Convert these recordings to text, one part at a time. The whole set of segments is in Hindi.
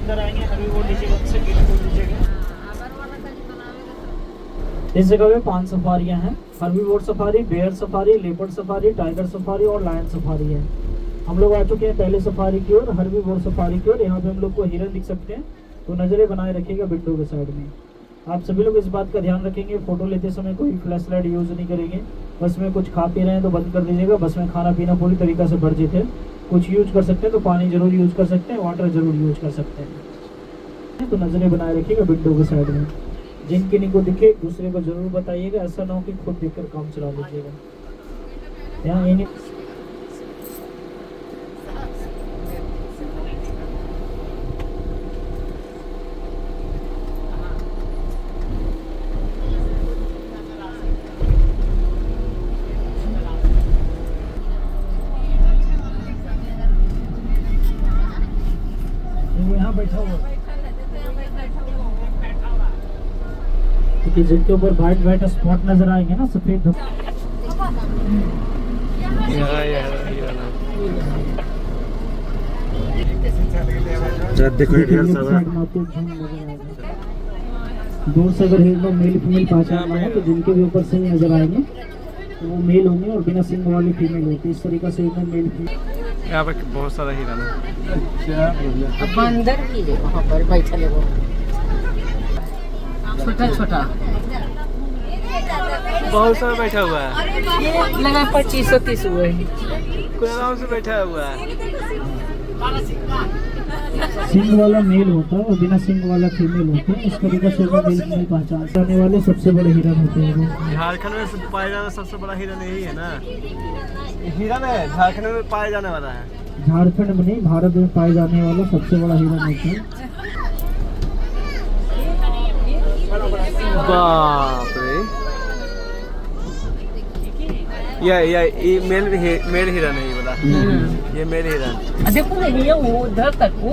अंदर आएंगे हर्बीवोर लीजिएगा, से गेट खोल लीजिएगा। इस जगह पे 5 सफारियां हैं। Herbivore safari, bear safari, leopard safari, tiger safari और लायन सफारी है। हम लोग आ चुके हैं पहले सफारी की ओर, हर्बीवोर सफारी की ओर। यहाँ पे हम लोग को हिरन दिख सकते हैं, तो नजरें बनाए रखिएगा विंडो के साइड में। आप सभी लोग इस बात का ध्यान रखेंगे, फोटो लेते समय कोई फ्लैश लाइट यूज नहीं करेंगे। बस में कुछ खा पी रहे हैं तो बंद कर दीजिएगा। बस में खाना पीना पूरी तरीका से वर्जित है। कुछ यूज कर सकते हैं तो पानी जरूर यूज कर सकते हैं, वाटर जरूर यूज कर सकते हैं। तो नजरें बनाए रखिएगा विंडो के साइड में। जिन किन्हीं को दिखे दूसरे को जरूर बताइएगा, ऐसा ना हो कि खुद देखकर काम चला लीजिएगा। यहाँ इन्हीं यहाँ बैठा हुआ क्योंकि जिनके ऊपर वाइट वाइट स्पॉट नजर आएंगे ना, सफेद दूर से अगर हिरण मेल फीमेल पहचानना है तो जिनके भी ऊपर सिंह नजर आएंगे तो वो मेल होंगे और बिना सिंह वाली फीमेल होती है। इस तरीके से इधर मेल फीमेल। यहाँ पर बहुत सारा हिरन है। अब अंदर की देखो, वहाँ पर बैठा ले वो छोटा छोटा बहुत सारा बैठा हुआ है, लगा 25-30 हुए हैं। कोई आराम से बैठा हुआ है। सिंह वाला मेल होता है और बिना सिंह वाला फीमेल होता है। इस तरीके से वो मेल फीमेल पहचान करने वाले सबसे बड़े हिरन होते हैं वो। झारखंड में पाया जाने सबसे बड़ा हिरन यही है ना, हिरन है झारखंड में पाया जाने वाला है। झारखंड में नहीं, भारत में पाए जाने वाला सबसे बड़ा हिरन होता है। बाप रे, ये मेल हिरन है ये वाला। ये मेल हिरन। देखो ना ये वो उधर तक वो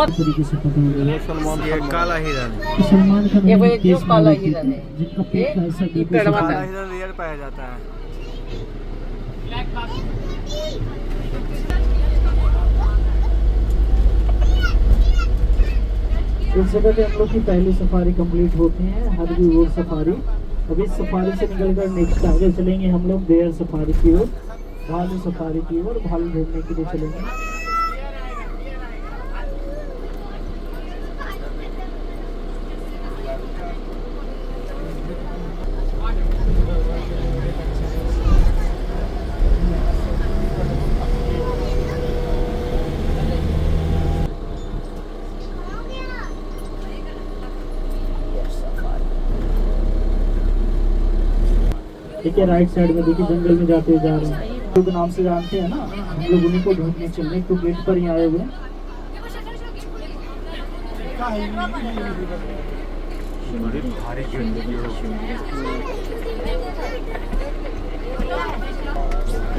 तरीके से पता होगा। ये काला हिरन, सलमान खान ये वो ने एक केस जो काला में हिरन है, जिनका पेट ऐसा ये पेड़वा काला हिरन रेयर पाया जाता है। इस जगह पे हम लोग की पहली सफारी कंप्लीट होती है, हर्बीवोर सफारी। अब इस सफारी से निकलकर नेक्स्ट आगे चलेंगे हम लोग बेयर सफारी की ओर, भालू सफारी की ओर। भालू ढूंढने के लिए चलेंगे। देखिए राइट साइड में देखिए जंगल में जाते हुए जा रहे हैं। लोग नाम से जानते हैं ना, हम लोग उन्हीं को ढूंढने चल रहे हैं। तो गेट पर ही आए हुए हैं।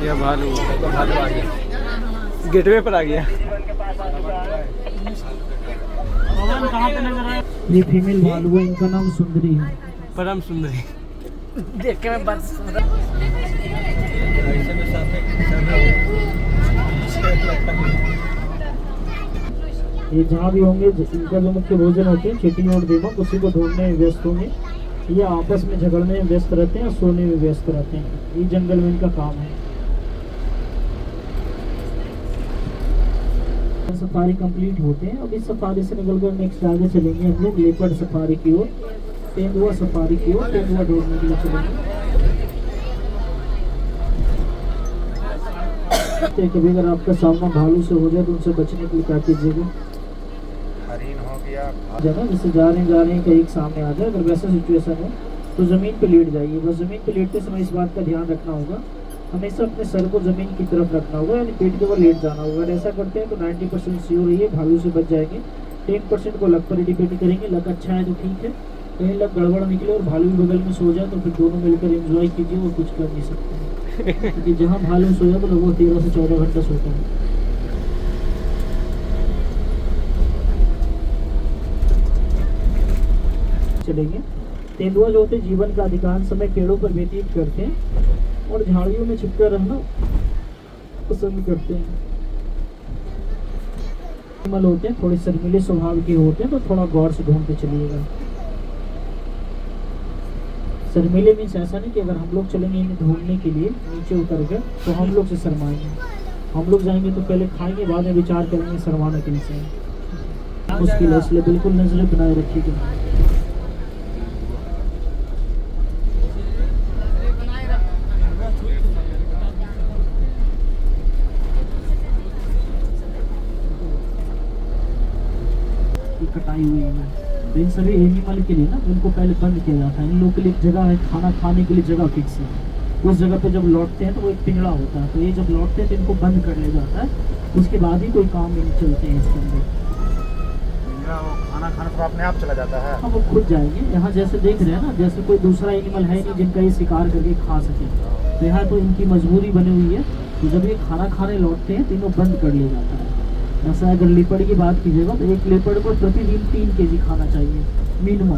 ये भालू आ गया, गेटवे पर आ गया। ये फीमेल भालू है, इनका नाम सुंदरी है। परम सुंदरी। देख के मैं बस ये जहाँ भी होंगे इनका जो मुख्य भोजन होते हैं चींटी और दीमक, उसी को ढूंढने में व्यस्त होंगे। ये आपस में झगड़ने में व्यस्त रहते हैं और सोने में व्यस्त रहते हैं। ये जंगल में इनका काम है। सफारी कंप्लीट होते हैं। अब इस सफारी से निकलकर नेक्स्ट आगे चलेंगे हम लोग लेपर्ड सफारी की ओर, तेंदुआ सफारी की ओर। तेंदुआ ढूंढने के लिए चलेंगे। कभी अगर आपका सामना भालू से हो जाए तो उनसे बचने के लिए क्या कीजिएगा? जैसे जा रहे हैं कहीं सामने आ जाए, अगर वैसा सिचुएशन है तो जमीन पे लेट जाइए। बस जमीन पे लेटते समय इस बात का ध्यान रखना होगा, हमेशा अपने सर को जमीन की तरफ रखना होगा, यानी पेट के ऊपर लेट जाना होगा। अगर ऐसा करते हैं तो 90% श्योर है भालू से बच जाएंगे। 10% को लक पर डिपेंड करेंगे। लक अच्छा है तो ठीक है, कहीं लग गड़बड़ निकले और भालू भी बगल में सो जाए तो फिर दोनों मिलकर एंजॉय कीजिए, वो कुछ कर नहीं सकते। क्योंकि जहाँ भालू सो जाए तो लगभग 13 से 14 घंटा सोता है। चलेंगे। तेंदुआ जो होते हैं जीवन का अधिकांश समय पेड़ों पर व्यतीत करते हैं और झाड़ियों में छिपकर रहना पसंद करते हैं। एनिमल होते हैं, थोड़े शर्मीले स्वभाव के होते हैं, तो थोड़ा गौर से ढूंढ के चलिएगा। शर्मीले मीन्स ऐसा नहीं कि अगर हम लोग चलेंगे इन्हें ढूंढने के लिए नीचे उतर कर तो हम लोग से शर्माएंगे। हम लोग जाएंगे तो पहले खाएंगे, बाद में विचार करेंगे शर्माना कैसे है, मुश्किल है। इसलिए बिल्कुल नजरें बनाए रखिएगा। कटाई हुई है तो इन सभी एनिमल के लिए ना इनको पहले बंद किया जाता है। इन लोगों के लिए जगह है, खाना खाने के लिए जगह फिक्स है। उस जगह पे जब लौटते हैं तो वो एक पिंजड़ा होता है, तो ये जब लौटते हैं तो इनको बंद कर लिया जाता है। उसके बाद ही कोई काम नहीं चलते हैं इसके अंदर। खाना खाने पर अपने आप चला जाता है। हाँ, वो खुद जाएंगे। यहाँ जैसे देख रहे हैं ना, जैसे कोई दूसरा एनिमल है नहीं जिनका ये शिकार करके खा सके, तो यहाँ तो इनकी मजबूरी बनी हुई है। तो जब ये खाना खाने लौटते हैं तो इनको बंद कर लिया जाता है। ऐसा अगर लेपर्ड की बात कीजिएगा तो एक लेपर्ड को प्रतिदिन 3 केजी खाना चाहिए मिनिमम।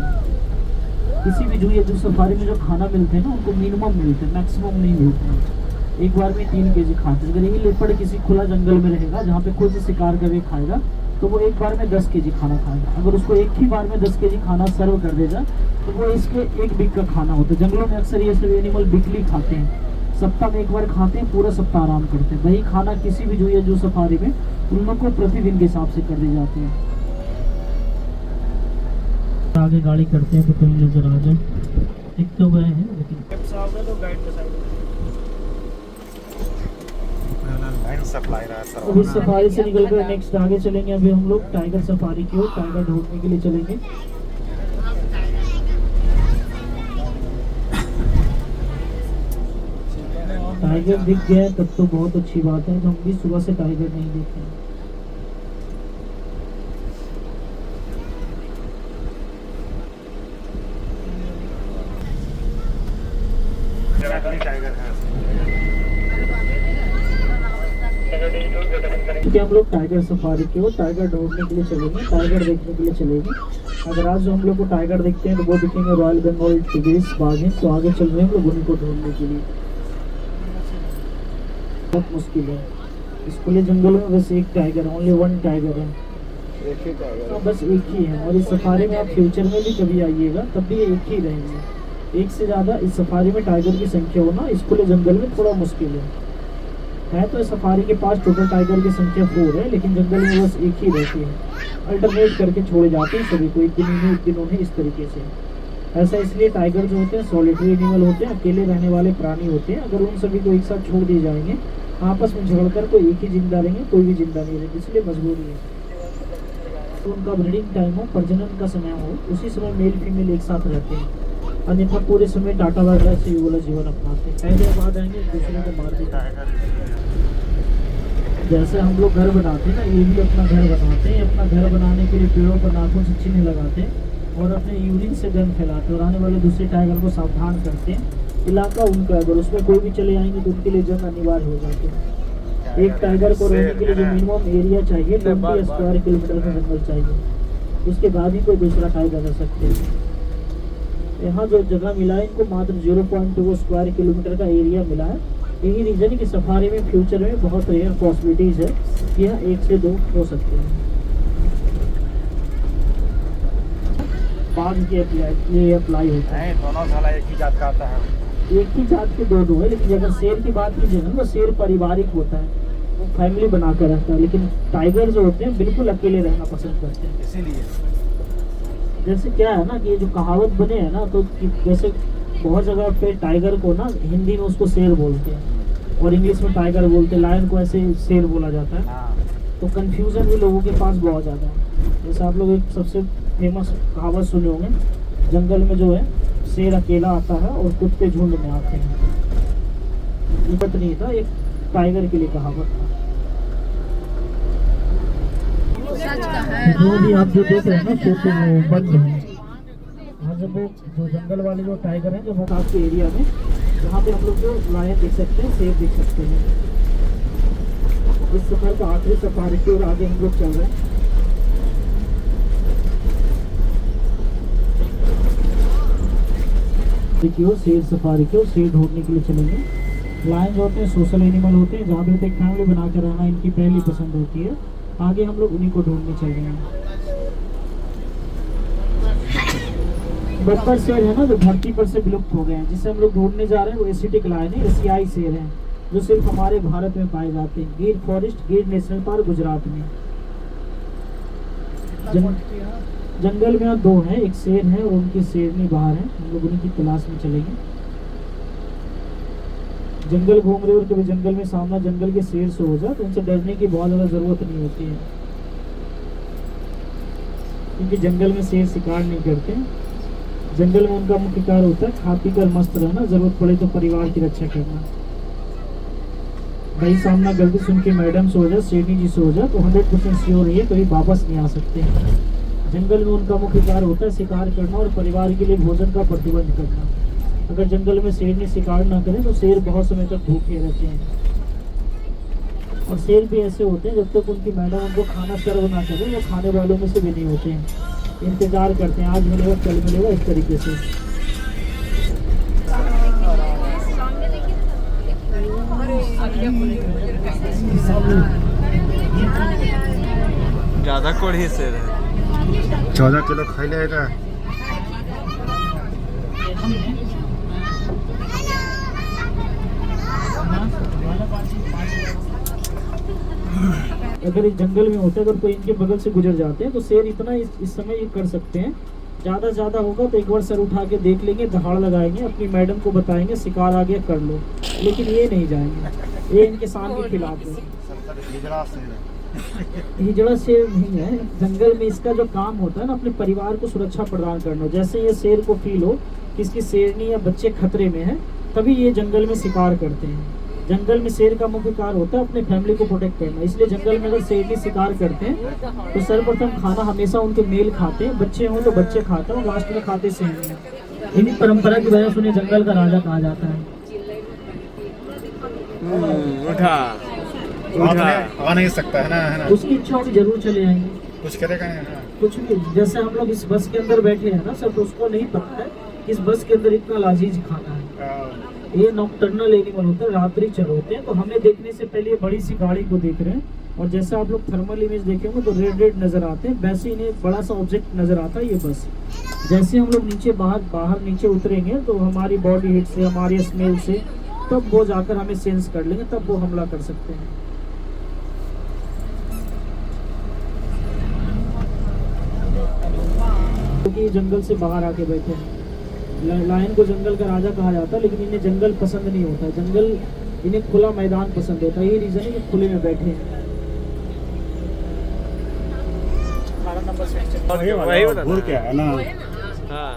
किसी भी जो सफारी में जो खाना मिलते हैं ना उनको मिनिमम मिलते हैं, मैक्सिमम नहीं मिलते हैं। एक बार में 3 केजी खाते हैं। अगर ये लेपर्ड किसी खुला जंगल में रहेगा जहाँ पे खुद से शिकार करके खाएगा तो वो एक बार में 10 केजी खाना खाएगा। अगर उसको एक ही बार में 10 केजी खाना सर्व कर देगा तो वो इसके 1 वीक का खाना होता है। जंगलों में अक्सर ये सभी एनिमल वीकली खाते हैं, सप्ताह में एक बार खाते हैं, पूरा सप्ताह आराम करते हैं। वही खाना किसी भी जो सफारी में उन लोग को प्रतिदिन के हिसाब से कर दी जाते हैं। आगे गाड़ी करते हैं तो कहीं नजर आ जाए, दिख तो गए हैं लेकिन तो गाइड के साइड अभी सफारी से निकल कर नेक्स्ट आगे चलेंगे। अभी हम लोग टाइगर सफारी की ओर टाइगर ढूंढने के लिए चलेंगे। टाइगर दिख गया तब तो बहुत अच्छी बात है। हम भी सुबह से टाइगर नहीं देखे। क्योंकि हम लोग टाइगर सफारी की ओर टाइगर ढूंढने के लिए चलेंगे, टाइगर देखने के लिए चलेंगे। अगर आज जो हम लोग को टाइगर देखते हैं तो वो दिखेंगे रॉयल बंगाल टिगर्स बाघ। तो आगे चल रहे हैं हम लोग उन्हीं को ढूंढने के लिए। बहुत मुश्किल है इस खुले जंगल में। बस एक टाइगर, ओनली 1 टाइगर है, एक ही टाइगर हाँ, बस एक ही है। और इस सफारी में आप फ्यूचर में भी कभी आइएगा तब भी ये एक ही रहेंगे। एक से ज़्यादा इस सफारी में टाइगर की संख्या होना इस खुले जंगल में थोड़ा मुश्किल है। तो इस सफारी के पास टोटल टाइगर की संख्या 4 है, लेकिन जंगल में बस एक ही रहती है। अल्टरनेट करके छोड़े जाते हैं सभी को, एक दिन इन्हें एक दिन उन्हें, इस तरीके से। ऐसा इसलिए टाइगर जो होते हैं सॉलिटरी एनिमल होते हैं, अकेले रहने वाले प्राणी होते हैं। अगर उन सभी को एक साथ छोड़ दिए जाएंगे आपस में झगड़कर कोई एक ही जिंदा रहेंगे, कोई भी जिंदा नहीं रहेंगे। इसलिए मजबूरी है तो उनका ब्रीडिंग टाइम हो, प्रजनन का समय हो, उसी समय मेल फीमेल एक साथ रहते हैं। अन्यथा पूरे समय टाटा वाला से वाला जीवन अपनाते हैं। पहले अब आ जाएंगे एक दूसरे को मार देता है। जैसे हम लोग घर बनाते हैं ना, ये भी अपना घर बनाते हैं। अपना घर बनाने के लिए पेड़ों पर नाखून से चिन्ह लगाते हैं और अपने यूरिन से गंध फैलाते हैं और आने वाले दूसरे टाइगर को सावधान करते हैं। इलाका उनका, अगर उसमें कोई भी चले आएंगे तो उनके लिए जंग अनिवार्य हो जाते हैं। एक टाइगर को रहने के लिए जो मिनिमम एरिया चाहिए 20 स्क्वायर किलोमीटर का जंगल चाहिए, उसके बाद ही कोई दूसरा टाइगर रह सकते हैं। यहाँ जो जगह मिला है इनको मात्र 0.2 स्क्वायर किलोमीटर का एरिया मिला है। यही रीजन है कि सफारी में फ्यूचर में बहुत रेयर पॉसिबिलिटीज है कि यहाँ 1 से 2 हो सकते हैं। बाघ के अप्लाई होता है, दोनों साला एक ही जात का आता है। एक ही जात के 2 है। लेकिन अगर शेर की बात कीजिए ना, तो शेर पारिवारिक होता है, वो फैमिली बना कर रहता है। लेकिन टाइगर जो होते हैं बिल्कुल अकेले रहना पसंद करते हैं। इसीलिए जैसे क्या है ना कि ये जो कहावत बने हैं ना, तो जैसे बहुत जगह पे टाइगर को ना हिंदी में उसको शेर बोलते हैं और इंग्लिश में टाइगर बोलते हैं, लायन को ऐसे शेर बोला जाता है। तो कंफ्यूजन भी लोगों के पास बहुत ज़्यादा है। जैसे आप लोग एक सबसे फेमस कहावत सुने होंगे, जंगल में जो है शेर अकेला आता है और कुत्ते झुंड में आते हैं। ये बात नहीं था, एक टाइगर के लिए कहावत था। जो भी आप जो देख रहे हैं ना छोटे वो बंद है। हाँ, जब वो जो जंगल वाले जो टाइगर हैं जो बहुत आपके एरिया में, जहाँ पे हम लोग जो लायन देख सकते हैं, शेर देख सकते हैं। इस सफर का आखिरी सफारी की ओर आगे हम लोग चल रहे हैं। देखिए शेर सफारी की ओर शेर ढूंढने के लिए चलेंगे। लायन जो होते हैं सोशल एनिमल होते हैं, जहाँ भी एक फैमिली बनाकर रहना इनकी पहली पसंद होती है। आगे हम लोग उन्हीं को ढूंढने चल रहे हैं। बब्बर शेर है ना जो धरती पर से विलुप्त हो गए हैं, जिसे हम लोग ढूंढने जा रहे हैं वो एसिटिक लायन है, एशियाई शेर है जो सिर्फ हमारे भारत में पाए जाते हैं। गिर फॉरेस्ट, गिर नेशनल पार्क गुजरात में। जंगल में 2 हैं, एक शेर है और उनकी शेरनी बाहर है, हम लोग उन्हीं की तलाश में चलेंगे। जंगल घूम रहे हो और कभी जंगल में सामना जंगल के शेर से हो जाए तो उनसे डरने की बहुत ज़्यादा ज़रूरत नहीं होती है, क्योंकि जंगल में शेर शिकार नहीं करते। जंगल में उनका मुख्य कार्य होता है खा पी कर मस्त रहना, जरूरत पड़े तो परिवार की रक्षा करना। भाई सामना गलती सुन के मैडम से हो जाए, शेरनी जी से हो जाए तो 100% श्योर है कभी वापस नहीं आ सकते। जंगल में उनका मुख्य कार्य होता है शिकार करना और परिवार के लिए भोजन का प्रतिबंध करना। अगर जंगल में शेरनी शिकार ना करें तो शेर बहुत समय तक भूखे रहते हैं। और शेर भी ऐसे होते हैं जब तक उनकी मैडम उनको खाना सर्व ना करें, वो खाने वालों में से भी नहीं होते हैं, इंतजार करते हैं आज मिलेगा कल मिलेगा, इस तरीके से। ज्यादा कोढ़ी शेर है। 14 किलो खाई लेगा। अगर इस जंगल में होते अगर कोई इनके बगल से गुजर जाते हैं तो शेर इतना इस समय ये कर सकते हैं, ज़्यादा होगा तो एक बार सर उठा के देख लेंगे, दहाड़ लगाएंगे, अपनी मैडम को बताएंगे शिकार आ गया कर लो, लेकिन ये नहीं जाएंगे, ये इनके शान के खिलाफ है। हिजड़ा शेर नहीं है, जंगल में इसका जो काम होता है ना अपने परिवार को सुरक्षा प्रदान करना। जैसे ये शेर को फील हो कि इसकी शेरनी या बच्चे खतरे में है तभी ये जंगल में शिकार करते हैं। जंगल में शेर का मुख्य कार्य होता है अपने फैमिली को प्रोटेक्ट करना, इसलिए जंगल में अगर शेरनी शिकार करते हैं तो सर्वप्रथम खाना हमेशा उनके मेल खाते हैं, बच्चे हों तो बच्चे खाते हैं और लास्ट में खाते शेर। इन्हीं परंपरा की वजह से उन्हें जंगल का राजा कहा जाता है। उठा आ नहीं सकता है ना, उसकी इच्छा होगी जरूर चले आएंगे, कुछ करेगा नहीं। कुछ भी। जैसे हम लोग इस बस के अंदर बैठे हैं ना सर, तो उसको नहीं पता है कि इस बस के अंदर इतना लाजीज खाना है। ये नॉकटर्नल एनिमल होते हैं, रात्रि चर होते हैं, तो हमें देखने से पहले ये बड़ी सी गाड़ी को देख रहे हैं। और जैसे आप लोग थर्मल इमेज देखेंगे तो रेड नजर आते हैं, वैसे इन्हें बड़ा सा ऑब्जेक्ट नजर आता है ये बस। जैसे हम लोग नीचे बाहर नीचे उतरेंगे तो हमारी बॉडी हीट से, हमारी स्मेल से, तब वो जाकर हमें सेंस कर लेंगे, तब वो हमला कर सकते हैं। क्योंकि जंगल से बाहर आके बैठे हैं। लायन को जंगल का राजा कहा जाता है, लेकिन इन्हें जंगल पसंद नहीं होता है, जंगल इन्हें खुला मैदान पसंद होता है। यही रीजन है कि खुले में बैठे हैं। वही बता भूल क्या है ना। हाँ,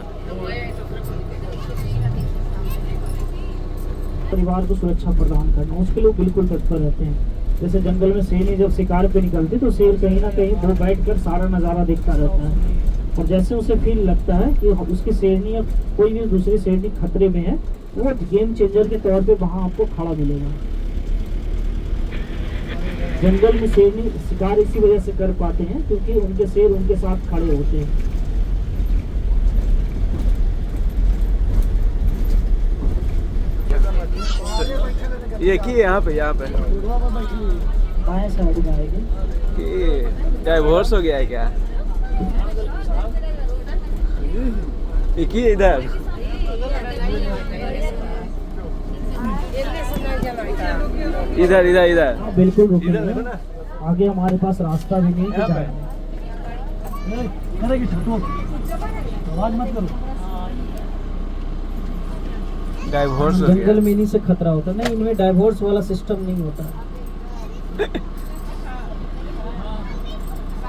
परिवार को सुरक्षा प्रदान करना, उसके लिए बिल्कुल तत्पर रहते हैं। जैसे जंगल में शेरनी जब शिकार पे निकलती तो शेर कहीं ना कहीं वो बैठकर सारा नज़ारा देखता रहता है, और जैसे उसे फील लगता है कि उसकी शेरनी या कोई भी दूसरी शेरनी खतरे में है, वो गेम चेंजर के तौर पे वहाँ आपको खड़ा मिलेगा। जंगल में शेरनी शिकार इसी वजह से कर पाते हैं क्योंकि उनके शेर उनके साथ खड़े होते हैं। ये की यहाँ पे बाएं साइड में आएगी। कि डाइवोर्स हो गया है क्या? ये की इधर इधर हाँ, बिल्कुल इधर रुकेंगे। देखो ना। आगे हमारे पास रास्ता भी नहीं यहाँ पे। आवाज मत करो। डाइवोर्स हो जंगल गया। में इन्हीं से खतरा होता है। नहीं, इनमें डाइवोर्स वाला सिस्टम नहीं होता।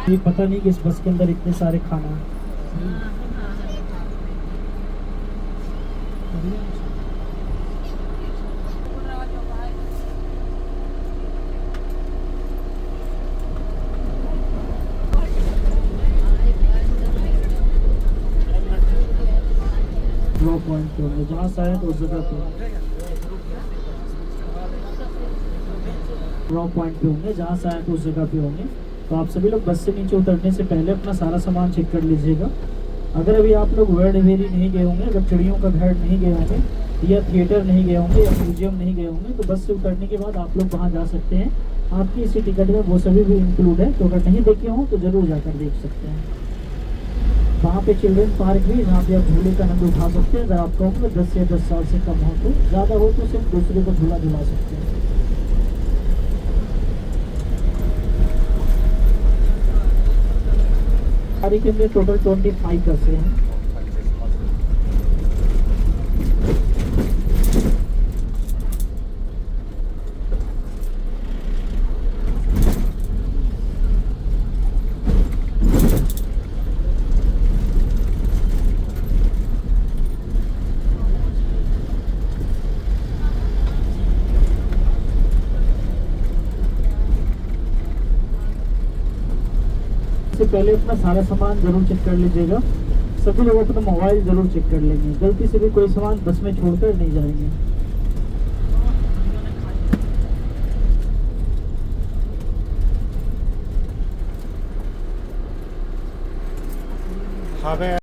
ये पता नहीं कि इस बस के अंदर इतने सारे खाना है। ड्रॉप पॉइंट पे होंगे, जहाँ से आए तो उस जगह पे ड्रॉप पॉइंट पे होंगे, जहाँ से आए तो उस जगह पे होंगे। तो आप सभी लोग बस से नीचे उतरने से पहले अपना सारा सामान चेक कर लीजिएगा। अगर अभी आप लोग वर्ल्ड हेवेरी नहीं गए होंगे, अगर चिड़ियों का घर नहीं गए होंगे, या थिएटर नहीं गए होंगे, या म्यूजियम नहीं गए होंगे, तो बस से उतरने के बाद आप लोग वहाँ जा सकते हैं आपकी इसी टिकट में वो सभी भी इंक्लूड है, तो अगर नहीं देखे हो तो जरूर जाकर देख सकते हैं। वहाँ पे चिल्ड्रन पार्क भी, जहाँ पे आप झूले का आनंद उठा सकते हैं। अगर आपका उम्र 10 से 10 साल से कम हो तो, ज़्यादा हो तो सिर्फ दूसरे को झूला झुला सकते हैं। सफारी के अंदर टोटल 25 बसें हैं। इससे पहले अपना सारा सामान जरूर चेक कर लीजिएगा। सभी लोग अपना मोबाइल जरूर चेक कर लेंगे, गलती से भी कोई सामान बस में छोड़कर नहीं जाएंगे। हाँ